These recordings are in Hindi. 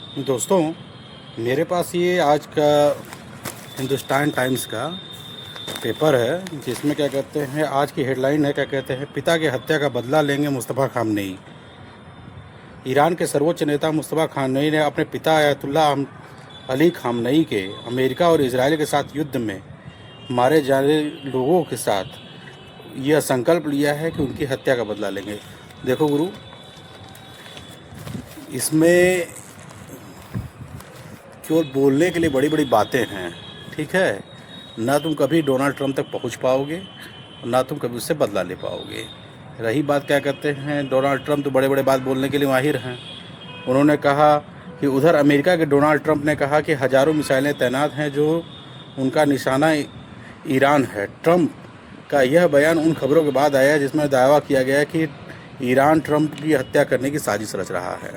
दोस्तों, मेरे पास ये आज का हिंदुस्तान टाइम्स का पेपर है, जिसमें क्या कहते हैं, आज की हेडलाइन है, क्या कहते हैं, पिता की हत्या का बदला लेंगे मुस्तफ़ा खामनेई। ईरान के सर्वोच्च नेता मुस्तफ़ा खामनेई ने अपने पिता आयतुल्ला अली खामनेई के अमेरिका और इजराइल के साथ युद्ध में मारे जाने लोगों के साथ यह संकल्प लिया है कि उनकी हत्या का बदला लेंगे। देखो गुरु, इसमें केवल बोलने के लिए बड़ी बड़ी बातें हैं, ठीक है। ना तुम कभी डोनाल्ड ट्रंप तक पहुंच पाओगे, ना तुम कभी उससे बदला ले पाओगे। रही बात, क्या कहते हैं, डोनाल्ड ट्रंप तो बड़े बड़े बात बोलने के लिए माहिर हैं। उन्होंने कहा कि उधर अमेरिका के डोनाल्ड ट्रंप ने कहा कि हज़ारों मिसाइलें तैनात हैं जो उनका निशाना ईरान है। ट्रंप का यह बयान उन खबरों के बाद आया जिसमें दावा किया गया कि ईरान ट्रंप की हत्या करने की साजिश रच रहा है।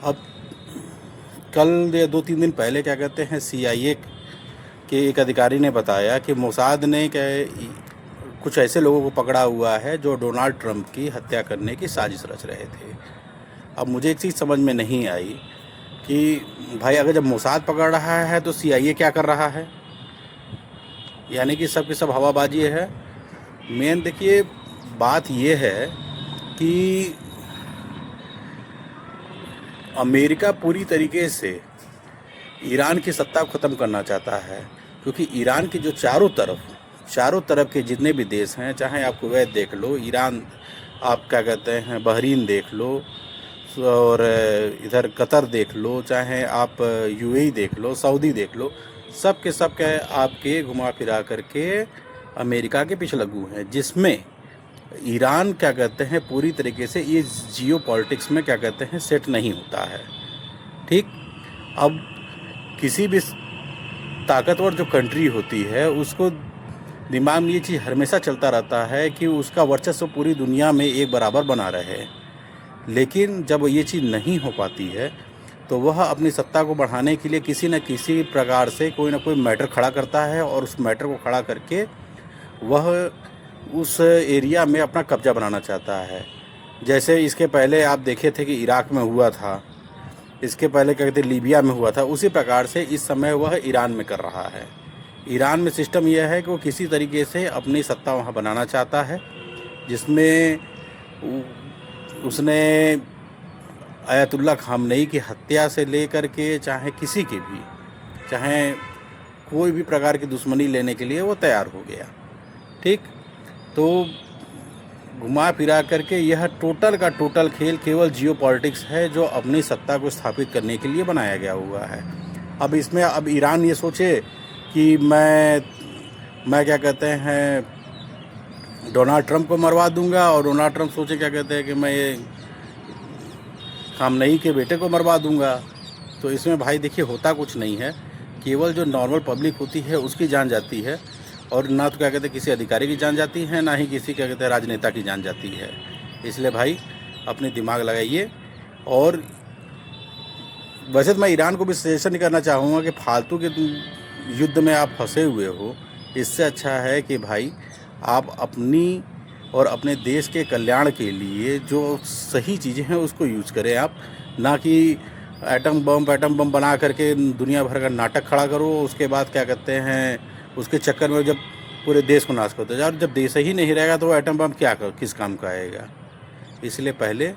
अब कल या 2-3 दिन पहले, क्या कहते हैं, CIA के एक अधिकारी ने बताया कि मोसाद ने कुछ ऐसे लोगों को पकड़ा हुआ है जो डोनाल्ड ट्रंप की हत्या करने की साजिश रच रहे थे। अब मुझे एक चीज़ समझ में नहीं आई कि भाई, अगर जब मोसाद पकड़ रहा है तो CIA क्या कर रहा है? यानी कि सब की सब हवाबाजी है। मेन देखिए, बात ये है कि अमेरिका पूरी तरीके से ईरान की सत्ता को ख़त्म करना चाहता है, क्योंकि ईरान की जो चारों तरफ के जितने भी देश हैं, चाहे आप कुवैत देख लो, ईरान, आप क्या कहते हैं, बहरीन देख लो, और इधर कतर देख लो, चाहे आप UAE देख लो, सऊदी देख लो, सब के आपके घुमा फिरा करके अमेरिका के पीछे लगू हैं, जिसमें ईरान, क्या कहते हैं, पूरी तरीके से ये जियो पॉलिटिक्स में, क्या कहते हैं, सेट नहीं होता है। ठीक। अब किसी भी ताकतवर जो कंट्री होती है, उसको दिमाग में ये चीज़ हमेशा चलता रहता है कि उसका वर्चस्व पूरी दुनिया में एक बराबर बना रहे। लेकिन जब ये चीज़ नहीं हो पाती है तो वह अपनी सत्ता को बढ़ाने के लिए किसी न किसी प्रकार से कोई ना कोई मैटर खड़ा करता है, और उस मैटर को खड़ा करके वह उस एरिया में अपना कब्जा बनाना चाहता है। जैसे इसके पहले आप देखे थे कि इराक में हुआ था, इसके पहले क्या कहते, लीबिया में हुआ था। उसी प्रकार से इस समय वह ईरान में कर रहा है। ईरान में सिस्टम यह है कि वो किसी तरीके से अपनी सत्ता वहाँ बनाना चाहता है, जिसमें उसने आयतुल्ला खामनेई की हत्या से लेकर के चाहे किसी की भी, चाहे कोई भी प्रकार की दुश्मनी लेने के लिए वो तैयार हो गया। ठीक। तो घुमा फिरा करके यह टोटल का टोटल खेल केवल जियो पॉलिटिक्स है, जो अपनी सत्ता को स्थापित करने के लिए बनाया गया हुआ है। अब इसमें अब ईरान ये सोचे कि मैं क्या कहते हैं, डोनाल्ड ट्रंप को मरवा दूंगा, और डोनाल्ड ट्रंप सोचे, क्या कहते हैं, कि मैं ये खामनेई के बेटे को मरवा दूंगा। तो इसमें भाई देखिए, होता कुछ नहीं है। केवल जो नॉर्मल पब्लिक होती है उसकी जान जाती है, और ना तो क्या कहते हैं किसी अधिकारी की जान जाती है, ना ही किसी, क्या कहते हैं, राजनेता की जान जाती है। इसलिए भाई अपने दिमाग लगाइए। और वैसे तो मैं ईरान को भी सजेशन नहीं करना चाहूँगा कि फालतू के युद्ध में आप फंसे हुए हो। इससे अच्छा है कि भाई आप अपनी और अपने देश के कल्याण के लिए जो सही चीज़ें हैं उसको यूज़ करें आप, ना कि एटम बम बना करके दुनिया भर का नाटक खड़ा करो। उसके बाद, क्या कहते हैं, उसके चक्कर में जब पूरे देश को नाश करते जाओ, जब देश ही नहीं रहेगा तो वो एटम बम किस काम का आएगा। इसलिए पहले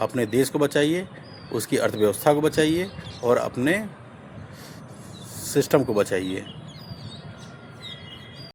अपने देश को बचाइए, उसकी अर्थव्यवस्था को बचाइए, और अपने सिस्टम को बचाइए।